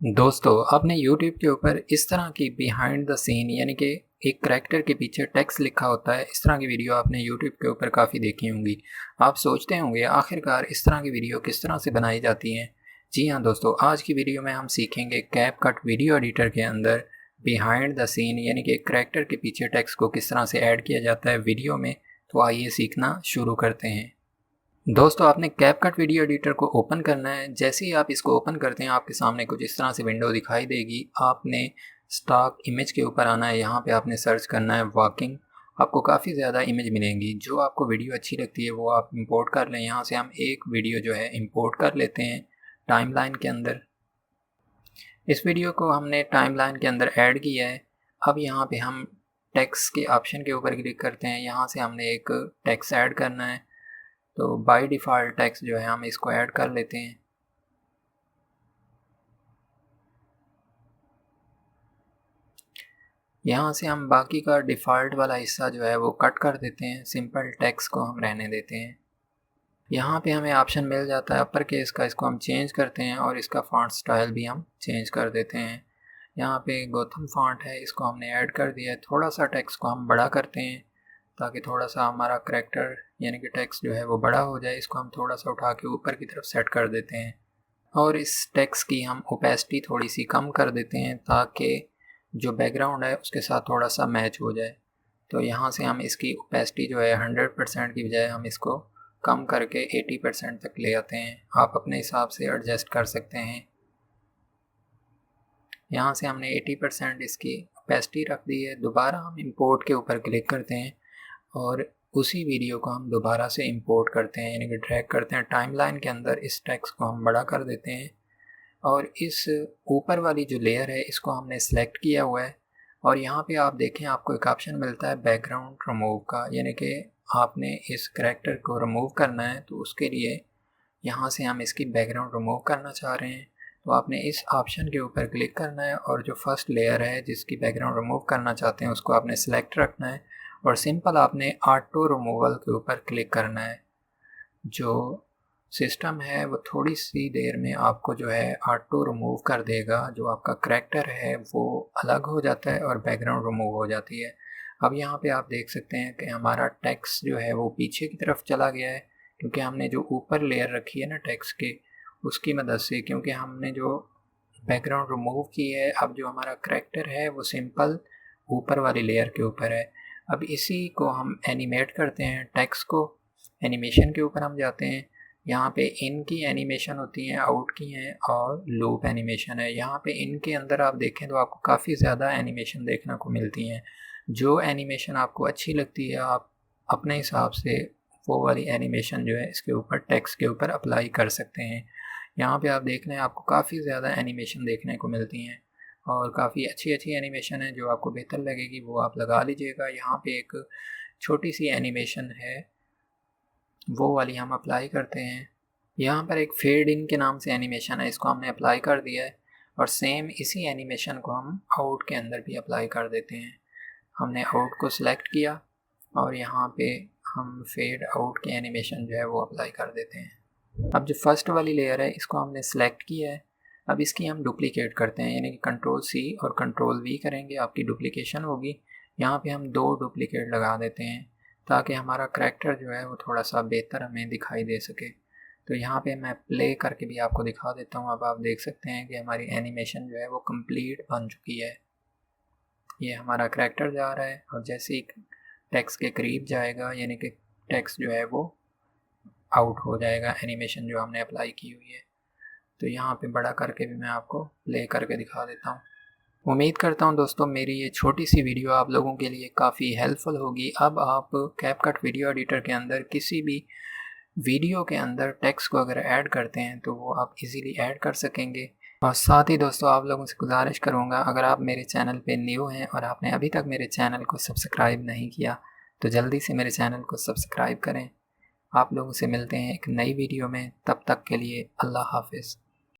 दोस्तों, आपने YouTube के ऊपर इस तरह की बिहाइंड द सीन यानी कि एक करैक्टर के पीछे टेक्स्ट लिखा होता है, इस तरह की वीडियो आपने YouTube के ऊपर काफ़ी देखी होंगी। आप सोचते होंगे आखिरकार इस तरह की वीडियो किस तरह से बनाई जाती हैं। जी हाँ दोस्तों, आज की वीडियो में हम सीखेंगे कैपकट वीडियो एडिटर के अंदर बिहाइंड द सीन यानी कि एक करैक्टर के पीछे टेक्स्ट को किस तरह से ऐड किया जाता है वीडियो में। तो आइए सीखना शुरू करते हैं। दोस्तों, आपने कैपकट वीडियो एडिटर को ओपन करना है। जैसे ही आप इसको ओपन करते हैं आपके सामने कुछ इस तरह से विंडो दिखाई देगी। आपने स्टॉक इमेज के ऊपर आना है, यहाँ पे आपने सर्च करना है वॉकिंग। आपको काफ़ी ज़्यादा इमेज मिलेंगी, जो आपको वीडियो अच्छी लगती है वो आप इंपोर्ट कर लें। यहाँ से हम एक वीडियो जो है इंपोर्ट कर लेते हैं टाइमलाइन के अंदर। इस वीडियो को हमने टाइमलाइन के अंदर ऐड किया है। अब यहाँ पे हम टेक्स्ट के ऑप्शन के ऊपर क्लिक करते हैं। यहाँ से हमने एक टेक्स्ट ऐड करना है, तो बाय डिफ़ॉल्ट टेक्स्ट जो है हम इसको ऐड कर लेते हैं। यहाँ से हम बाकी का डिफ़ॉल्ट वाला हिस्सा जो है वो कट कर देते हैं, सिंपल टेक्स्ट को हम रहने देते हैं। यहाँ पे हमें ऑप्शन मिल जाता है अपर केस का, इसको हम चेंज करते हैं और इसका फ़ॉन्ट स्टाइल भी हम चेंज कर देते हैं। यहाँ पे गोथम फ़ॉन्ट है, इसको हमने ऐड कर दिया है। थोड़ा सा टेक्स्ट को हम बड़ा करते हैं ताकि थोड़ा सा हमारा करैक्टर यानी कि टेक्स्ट जो है वो बड़ा हो जाए। इसको हम थोड़ा सा उठा के ऊपर की तरफ सेट कर देते हैं और इस टेक्स्ट की हम ओपेसिटी थोड़ी सी कम कर देते हैं ताकि जो बैकग्राउंड है उसके साथ थोड़ा सा मैच हो जाए। तो यहाँ से हम इसकी ओपेसिटी जो है 100% की बजाय हम इसको कम करके 80% तक ले आते हैं। आप अपने हिसाब से एडजस्ट कर सकते हैं। यहाँ से हमने 80% इसकी ओपेसिटी रख दी है। दोबारा हम इंपोर्ट के ऊपर क्लिक करते हैं और उसी वीडियो को हम दोबारा से इंपोर्ट करते हैं, यानी कि ड्रैग करते हैं टाइमलाइन के अंदर। इस टेक्स्ट को हम बड़ा कर देते हैं और इस ऊपर वाली जो लेयर है इसको हमने सेलेक्ट किया हुआ है। और यहाँ पे आप देखें आपको एक ऑप्शन मिलता है बैकग्राउंड रिमूव का, यानी कि आपने इस करैक्टर को रिमूव करना है। तो उसके लिए यहाँ से हम इसकी बैकग्राउंड रिमूव करना चाह रहे हैं, तो आपने इस ऑप्शन के ऊपर क्लिक करना है और जो फर्स्ट लेयर है जिसकी बैकग्राउंड रिमूव करना चाहते हैं उसको आपने सेलेक्ट रखना है और सिंपल आपने ऑटो रिमूवल के ऊपर क्लिक करना है। जो सिस्टम है वो थोड़ी सी देर में आपको जो है ऑटो रिमूव कर देगा। जो आपका करैक्टर है वो अलग हो जाता है और बैकग्राउंड रिमूव हो जाती है। अब यहाँ पे आप देख सकते हैं कि हमारा टेक्स्ट जो है वो पीछे की तरफ चला गया है, क्योंकि हमने जो ऊपर लेयर रखी है ना टेक्स्ट के, उसकी मदद से, क्योंकि हमने जो बैकग्राउंड रिमूव की है। अब जो हमारा करैक्टर है वो सिंपल ऊपर वाली लेयर के ऊपर है। अब इसी को हम एनिमेट करते हैं टेक्स्ट को। एनिमेशन के ऊपर हम जाते हैं। यहाँ पे इन की एनिमेशन होती हैं, आउट की हैं और लूप एनिमेशन है। यहाँ पे इनके अंदर आप देखें तो आपको काफ़ी ज़्यादा एनिमेशन देखने को मिलती हैं। जो एनिमेशन आपको अच्छी लगती है आप अपने हिसाब से वो वाली एनिमेशन जो है इसके ऊपर टेक्स्ट के ऊपर अप्लाई कर सकते हैं। यहाँ पे आप देख रहे हैं आपको काफ़ी ज़्यादा एनिमेशन देखने को मिलती हैं और काफ़ी अच्छी अच्छी एनिमेशन है। जो आपको बेहतर लगेगी वो आप लगा लीजिएगा। यहाँ पे एक छोटी सी एनिमेशन है, वो वाली हम अप्लाई करते हैं। यहाँ पर एक फेड इन के नाम से एनिमेशन है, इसको हमने अप्लाई कर दिया है और सेम इसी एनिमेशन को हम आउट के अंदर भी अप्लाई कर देते हैं। हमने आउट को सिलेक्ट किया और यहाँ पे हम फेड आउट की एनिमेशन जो है वो अप्लाई कर देते हैं। अब जो फर्स्ट वाली लेयर है इसको हमने सेलेक्ट किया है। अब इसकी हम डुप्लीकेट करते हैं, यानी कि कंट्रोल सी और कंट्रोल वी करेंगे, आपकी डुप्लीकेशन होगी। यहाँ पे हम 2 डुप्लीकेट लगा देते हैं ताकि हमारा करैक्टर जो है वो थोड़ा सा बेहतर हमें दिखाई दे सके। तो यहाँ पे मैं प्ले करके भी आपको दिखा देता हूँ। अब आप देख सकते हैं कि हमारी एनिमेशन जो है वो कंप्लीट बन चुकी है। ये हमारा करैक्टर जा रहा है और जैसे ही टेक्स्ट के करीब जाएगा यानी कि टेक्स्ट जो है वो आउट हो जाएगा, एनिमेशन जो हमने अप्लाई की हुई है। तो यहाँ पे बड़ा करके भी मैं आपको प्ले करके दिखा देता हूँ। उम्मीद करता हूँ दोस्तों मेरी ये छोटी सी वीडियो आप लोगों के लिए काफ़ी हेल्पफुल होगी। अब आप कैपकट वीडियो एडिटर के अंदर किसी भी वीडियो के अंदर टेक्स्ट को अगर ऐड करते हैं तो वो आप इजीली ऐड कर सकेंगे। और साथ ही दोस्तों आप लोगों से गुजारिश करूँगा, अगर आप मेरे चैनल पे न्यू हैं और आपने अभी तक मेरे चैनल को सब्सक्राइब नहीं किया तो जल्दी से मेरे चैनल को सब्सक्राइब करें। आप लोगों से मिलते हैं एक नई वीडियो में, तब तक के लिए अल्लाह हाफिज़।